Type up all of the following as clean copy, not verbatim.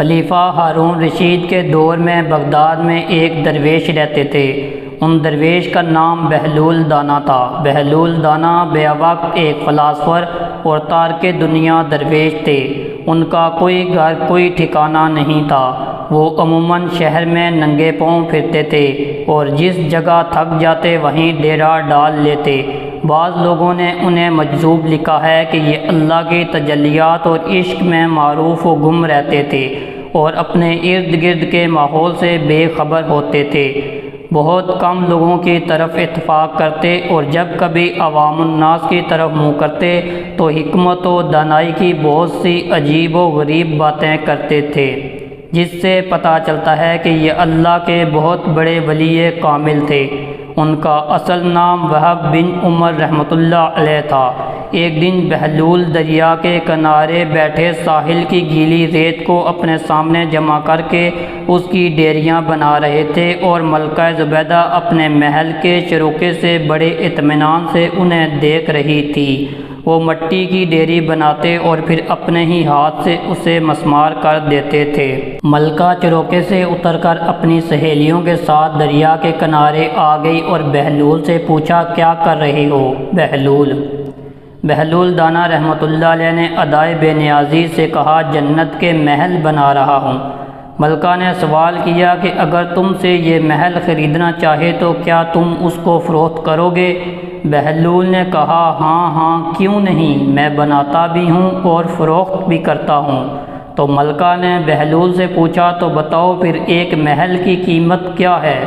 خلیفہ ہارون رشید کے دور میں بغداد میں ایک درویش رہتے تھے۔ ان درویش کا نام بہلول دانا تھا۔ بہلول دانا بیوقت ایک فلاسفر اور تارک دنیا درویش تھے۔ ان کا کوئی گھر کوئی ٹھکانہ نہیں تھا۔ وہ عموماً شہر میں ننگے پاؤں پھرتے تھے اور جس جگہ تھک جاتے وہیں ڈیرا ڈال لیتے۔ بعض لوگوں نے انہیں مجذوب لکھا ہے کہ یہ اللہ کی تجلیات اور عشق میں معروف و گم رہتے تھے اور اپنے ارد گرد کے ماحول سے بے خبر ہوتے تھے۔ بہت کم لوگوں کی طرف اتفاق کرتے اور جب کبھی عوام الناس کی طرف منہ کرتے تو حکمت و دانائی کی بہت سی عجیب و غریب باتیں کرتے تھے، جس سے پتہ چلتا ہے کہ یہ اللہ کے بہت بڑے ولی کامل تھے۔ ان کا اصل نام وہب بن عمر رحمۃ اللہ علیہ تھا۔ ایک دن بہلول دریا کے کنارے بیٹھے ساحل کی گیلی ریت کو اپنے سامنے جمع کر کے اس کی ڈیریاں بنا رہے تھے اور ملکہ زبیدہ اپنے محل کے چروکے سے بڑے اطمینان سے انہیں دیکھ رہی تھی۔ وہ مٹی کی ڈیری بناتے اور پھر اپنے ہی ہاتھ سے اسے مسمار کر دیتے تھے۔ ملکہ چروکے سے اتر کر اپنی سہیلیوں کے ساتھ دریا کے کنارے آ گئی اور بہلول سے پوچھا، کیا کر رہے ہو بہلول دانا رحمۃ اللہ علیہ نے ادائے بے نیازی سے کہا، جنت کے محل بنا رہا ہوں۔ ملکہ نے سوال کیا کہ اگر تم سے یہ محل خریدنا چاہے تو کیا تم اس کو فروخت کرو گے؟ بہلول نے کہا، ہاں کیوں نہیں، میں بناتا بھی ہوں اور فروخت بھی کرتا ہوں۔ تو ملکہ نے بہلول سے پوچھا، تو بتاؤ پھر ایک محل کی قیمت کیا ہے؟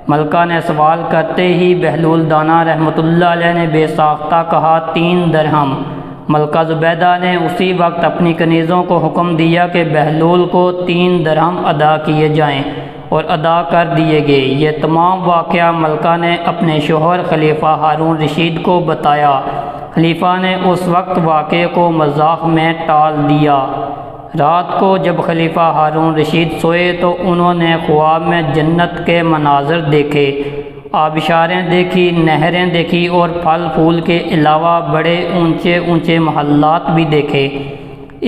ملکہ نے سوال کرتے ہی بہلول دانا رحمۃ اللہ علیہ نے بے ساختہ کہا، 3 درہم۔ ملکہ زبیدہ نے اسی وقت اپنی کنیزوں کو حکم دیا کہ بہلول کو 3 درہم ادا کیے جائیں اور ادا کر دیے گئے۔ یہ تمام واقعہ ملکہ نے اپنے شوہر خلیفہ ہارون رشید کو بتایا۔ خلیفہ نے اس وقت واقعے کو مذاق میں ٹال دیا۔ رات کو جب خلیفہ ہارون رشید سوئے تو انہوں نے خواب میں جنت کے مناظر دیکھے، آبشاریں دیکھی، نہریں دیکھی اور پھل پھول کے علاوہ بڑے اونچے اونچے محلات بھی دیکھے۔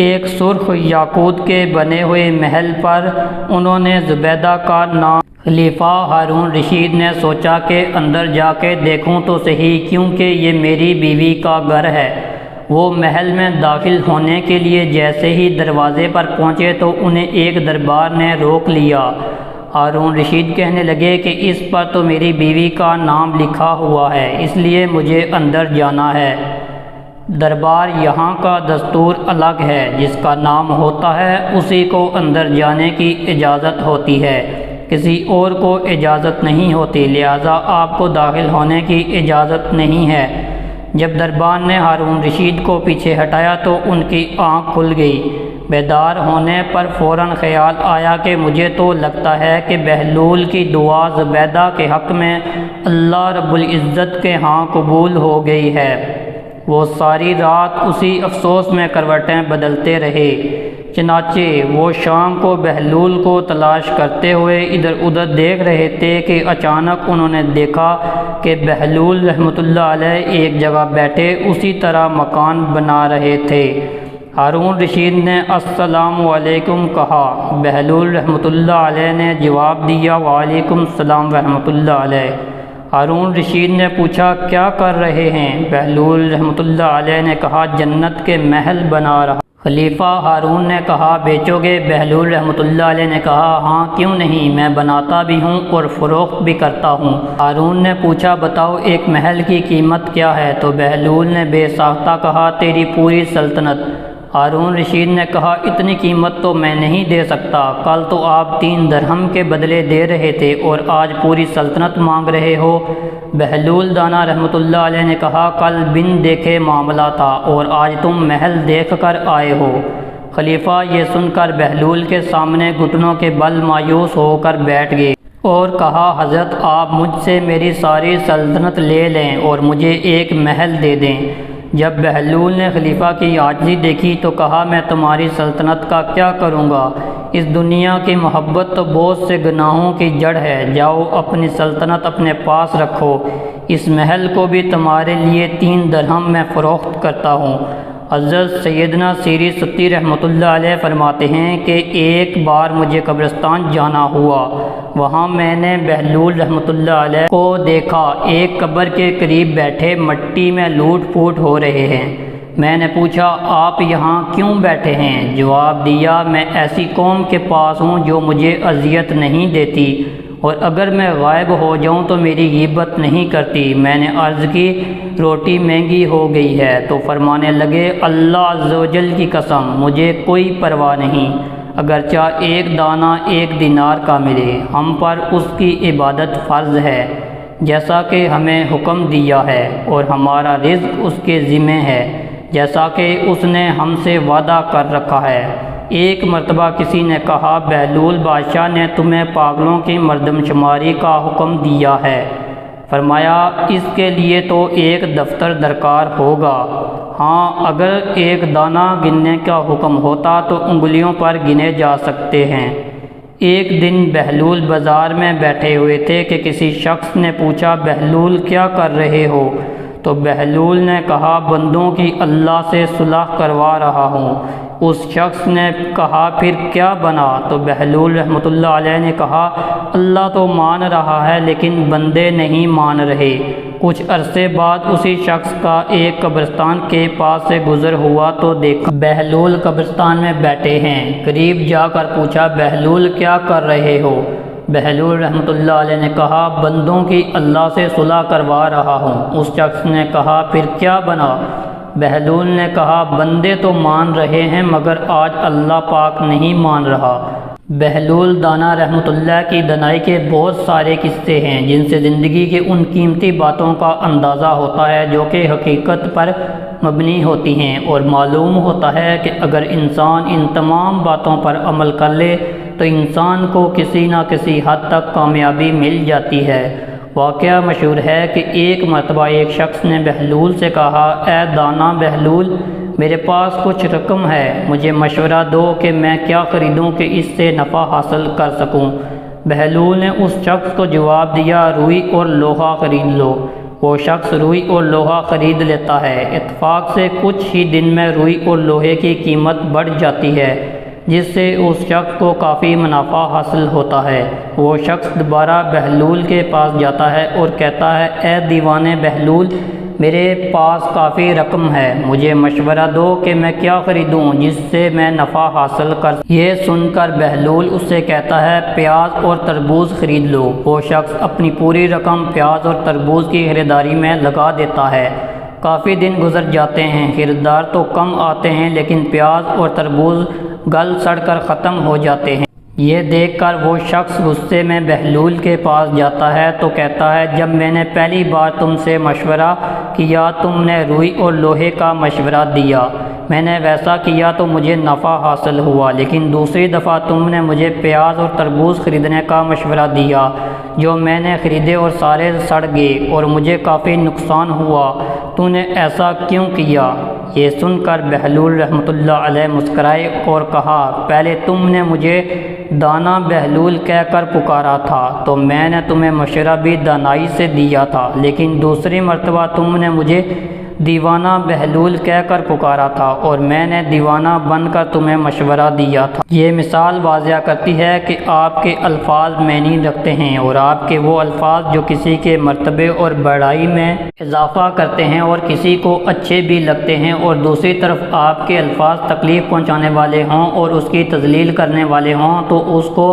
ایک سرخ یاقوت کے بنے ہوئے محل پر انہوں نے زبیدہ کا نام۔ خلیفہ ہارون رشید نے سوچا کہ اندر جا کے دیکھوں تو صحیح، کیونکہ یہ میری بیوی کا گھر ہے۔ وہ محل میں داخل ہونے کے لیے جیسے ہی دروازے پر پہنچے تو انہیں ایک دربار نے روک لیا۔ ہارون رشید کہنے لگے کہ اس پر تو میری بیوی کا نام لکھا ہوا ہے، اس لیے مجھے اندر جانا ہے۔ دربار یہاں کا دستور الگ ہے، جس کا نام ہوتا ہے اسی کو اندر جانے کی اجازت ہوتی ہے، کسی اور کو اجازت نہیں ہوتی، لہذا آپ کو داخل ہونے کی اجازت نہیں ہے۔ جب دربان نے ہارون رشید کو پیچھے ہٹایا تو ان کی آنکھ کھل گئی۔ بیدار ہونے پر فوراً خیال آیا کہ مجھے تو لگتا ہے کہ بہلول کی دعا زبیدہ کے حق میں اللہ رب العزت کے ہاں قبول ہو گئی ہے۔ وہ ساری رات اسی افسوس میں کروٹیں بدلتے رہے۔ چنانچہ وہ شام کو بہلول کو تلاش کرتے ہوئے ادھر ادھر دیکھ رہے تھے کہ اچانک انہوں نے دیکھا کہ بہلول رحمۃ اللہ علیہ ایک جگہ بیٹھے اسی طرح مکان بنا رہے تھے۔ ہارون رشید نے السلام علیکم کہا۔ بہلول رحمۃ اللہ علیہ نے جواب دیا، وعلیکم السلام ورحمۃ اللہ علیہ۔ ہارون رشید نے پوچھا، کیا کر رہے ہیں؟ بہلول رحمۃ اللہ علیہ نے کہا، جنت کے محل بنا رہا۔ خلیفہ ہارون نے کہا، بیچو گے؟ بہلول رحمۃ اللہ علیہ نے کہا، ہاں کیوں نہیں، میں بناتا بھی ہوں اور فروخت بھی کرتا ہوں۔ ہارون نے پوچھا، بتاؤ ایک محل کی قیمت کیا ہے؟ تو بہلول نے بے ساختہ کہا، تیری پوری سلطنت۔ ہارون رشید نے کہا، اتنی قیمت تو میں نہیں دے سکتا، کل تو آپ 3 درہم کے بدلے دے رہے تھے اور آج پوری سلطنت مانگ رہے ہو۔ بہلول دانا رحمۃ اللہ علیہ نے کہا، کل بن دیکھے معاملہ تھا اور آج تم محل دیکھ کر آئے ہو۔ خلیفہ یہ سن کر بہلول کے سامنے گھٹنوں کے بل مایوس ہو کر بیٹھ گئے اور کہا، حضرت آپ مجھ سے میری ساری سلطنت لے لیں اور مجھے ایک محل دے دیں۔ جب بہلول نے خلیفہ کی عاجزی دیکھی تو کہا، میں تمہاری سلطنت کا کیا کروں گا؟ اس دنیا کی محبت تو بہت سے گناہوں کی جڑ ہے، جاؤ اپنی سلطنت اپنے پاس رکھو، اس محل کو بھی تمہارے لیے 3 درہم میں فروخت کرتا ہوں۔ حضرت سیدنا سیری ستی رحمۃ اللہ علیہ فرماتے ہیں کہ ایک بار مجھے قبرستان جانا ہوا، وہاں میں نے بہلول رحمۃ اللہ علیہ کو دیکھا، ایک قبر کے قریب بیٹھے مٹی میں لوٹ پھوٹ ہو رہے ہیں۔ میں نے پوچھا آپ یہاں کیوں بیٹھے ہیں؟ جواب دیا میں ایسی قوم کے پاس ہوں جو مجھے اذیت نہیں دیتی اور اگر میں غائب ہو جاؤں تو میری غیبت نہیں کرتی۔ میں نے عرض کی روٹی مہنگی ہو گئی ہے، تو فرمانے لگے اللہ عز و جل کی قسم مجھے کوئی پرواہ نہیں، اگرچہ ایک دانہ 1 دینار کا ملے، ہم پر اس کی عبادت فرض ہے جیسا کہ ہمیں حکم دیا ہے، اور ہمارا رزق اس کے ذمہ ہے جیسا کہ اس نے ہم سے وعدہ کر رکھا ہے۔ ایک مرتبہ کسی نے کہا بہلول بادشاہ نے تمہیں پاگلوں کی مردم شماری کا حکم دیا ہے۔ فرمایا اس کے لیے تو ایک دفتر درکار ہوگا، ہاں اگر ایک دانہ گننے کا حکم ہوتا تو انگلیوں پر گنے جا سکتے ہیں۔ ایک دن بہلول بازار میں بیٹھے ہوئے تھے کہ کسی شخص نے پوچھا بہلول کیا کر رہے ہو؟ تو بہلول نے کہا بندوں کی اللہ سے صلح کروا رہا ہوں۔ اس شخص نے کہا پھر کیا بنا؟ تو بہلول رحمۃ اللہ علیہ نے کہا اللہ تو مان رہا ہے لیکن بندے نہیں مان رہے۔ کچھ عرصے بعد اسی شخص کا ایک قبرستان کے پاس سے گزر ہوا تو دیکھا بہلول قبرستان میں بیٹھے ہیں۔ قریب جا کر پوچھا بہلول کیا کر رہے ہو؟ بہلول رحمۃ اللہ علیہ نے کہا بندوں کی اللہ سے صلح کروا رہا ہوں۔ اس شخص نے کہا پھر کیا بنا؟ بہلول نے کہا بندے تو مان رہے ہیں مگر آج اللہ پاک نہیں مان رہا۔ بہلول دانا رحمۃ اللہ کی دنائی کے بہت سارے قصے ہیں جن سے زندگی کے ان قیمتی باتوں کا اندازہ ہوتا ہے جو کہ حقیقت پر مبنی ہوتی ہیں، اور معلوم ہوتا ہے کہ اگر انسان ان تمام باتوں پر عمل کر لے تو انسان کو کسی نہ کسی حد تک کامیابی مل جاتی ہے۔ واقعہ مشہور ہے کہ ایک مرتبہ ایک شخص نے بہلول سے کہا اے دانا بہلول میرے پاس کچھ رقم ہے، مجھے مشورہ دو کہ میں کیا خریدوں کہ اس سے نفع حاصل کر سکوں۔ بہلول نے اس شخص کو جواب دیا روئی اور لوہا خرید لو۔ وہ شخص روئی اور لوہا خرید لیتا ہے، اتفاق سے کچھ ہی دن میں روئی اور لوہے کی قیمت بڑھ جاتی ہے جس سے اس شخص کو کافی منافع حاصل ہوتا ہے۔ وہ شخص دوبارہ بہلول کے پاس جاتا ہے اور کہتا ہے اے دیوانے بہلول میرے پاس کافی رقم ہے، مجھے مشورہ دو کہ میں کیا خریدوں جس سے میں نفع حاصل کر۔ یہ سن کر بہلول اس سے کہتا ہے پیاز اور تربوز خرید لو۔ وہ شخص اپنی پوری رقم پیاز اور تربوز کی خریداری میں لگا دیتا ہے۔ کافی دن گزر جاتے ہیں، خریدار تو کم آتے ہیں لیکن پیاز اور تربوز گل سڑ کر ختم ہو جاتے ہیں۔ یہ دیکھ کر وہ شخص غصے میں بہلول کے پاس جاتا ہے تو کہتا ہے جب میں نے پہلی بار تم سے مشورہ کیا تم نے روئی اور لوہے کا مشورہ دیا، میں نے ویسا کیا تو مجھے نفع حاصل ہوا، لیکن دوسری دفعہ تم نے مجھے پیاز اور تربوز خریدنے کا مشورہ دیا جو میں نے خریدے اور سارے سڑ گئے اور مجھے کافی نقصان ہوا، تو نے ایسا کیوں کیا؟ یہ سن کر بہلول رحمۃ اللہ علیہ مسکرائے اور کہا پہلے تم نے مجھے دانا بہلول کہہ کر پکارا تھا تو میں نے تمہیں مشورہ بھی دانائی سے دیا تھا، لیکن دوسری مرتبہ تم نے مجھے دیوانہ بہلول کہہ کر پکارا تھا اور میں نے دیوانہ بن کر تمہیں مشورہ دیا تھا۔ یہ مثال واضح کرتی ہے کہ آپ کے الفاظ معنی رکھتے ہیں اور آپ کے وہ الفاظ جو کسی کے مرتبے اور بڑائی میں اضافہ کرتے ہیں اور کسی کو اچھے بھی لگتے ہیں، اور دوسری طرف آپ کے الفاظ تکلیف پہنچانے والے ہوں اور اس کی تذلیل کرنے والے ہوں تو اس کو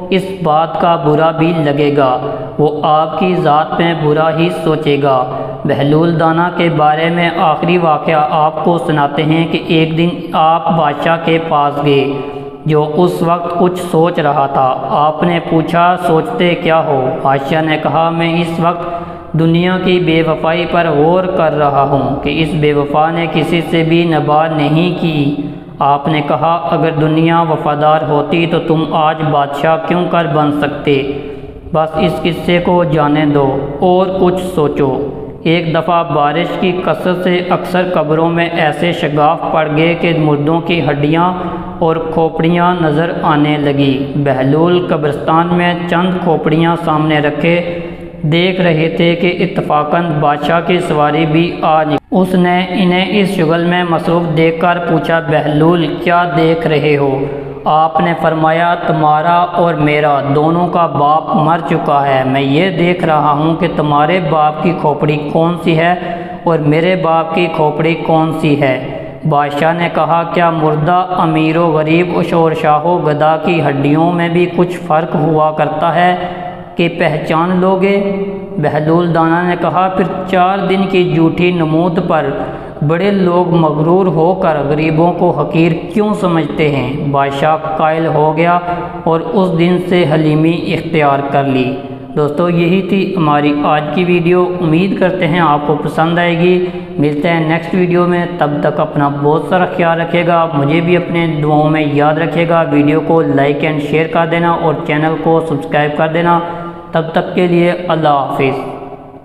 اس بات کا برا بھی لگے گا، وہ آپ کی ذات میں برا ہی سوچے گا۔ بہلول دانا کے بارے میں آخری واقعہ آپ کو سناتے ہیں کہ ایک دن آپ بادشاہ کے پاس گئے جو اس وقت کچھ سوچ رہا تھا۔ آپ نے پوچھا سوچتے کیا ہو؟ بادشاہ نے کہا میں اس وقت دنیا کی بے وفائی پر غور کر رہا ہوں کہ اس بے وفا نے کسی سے بھی نباہ نہیں کی۔ آپ نے کہا اگر دنیا وفادار ہوتی تو تم آج بادشاہ کیوں کر بن سکتے؟ بس اس قصے کو جانے دو اور کچھ سوچو۔ ایک دفعہ بارش کی کثرت سے اکثر قبروں میں ایسے شگاف پڑ گئے کہ مردوں کی ہڈیاں اور کھوپڑیاں نظر آنے لگی۔ بہلول قبرستان میں چند کھوپڑیاں سامنے رکھے دیکھ رہے تھے کہ اتفاقاً بادشاہ کی سواری بھی آ نکلی۔ اس نے انہیں اس شغل میں مصروف دیکھ کر پوچھا، بہلول کیا دیکھ رہے ہو؟ آپ نے فرمایا، تمہارا اور میرا دونوں کا باپ مر چکا ہے۔ میں یہ دیکھ رہا ہوں کہ تمہارے باپ کی کھوپڑی کون سی ہے اور میرے باپ کی کھوپڑی کون سی ہے۔ بادشاہ نے کہا، کیا مردہ امیر و غریب اور شاہ و گدا کی ہڈیوں میں بھی کچھ فرق ہوا کرتا ہے کہ پہچان لوگے؟ بہلول دانا نے کہا، پھر 4 دن کی جھوٹی نمود پر بڑے لوگ مغرور ہو کر غریبوں کو حقیر کیوں سمجھتے ہیں؟ بادشاہ قائل ہو گیا اور اس دن سے حلیمی اختیار کر لی۔ دوستو، یہی تھی ہماری آج کی ویڈیو۔ امید کرتے ہیں آپ کو پسند آئے گی۔ ملتے ہیں نیکسٹ ویڈیو میں، تب تک اپنا بہت سارا خیال رکھے گا، مجھے بھی اپنے دعاؤں میں یاد رکھے گا۔ ویڈیو کو لائک اینڈ شیئر کر دینا اور چینل کو سبسکرائب کر دینا۔ تب تک کے لیے اللہ حافظ۔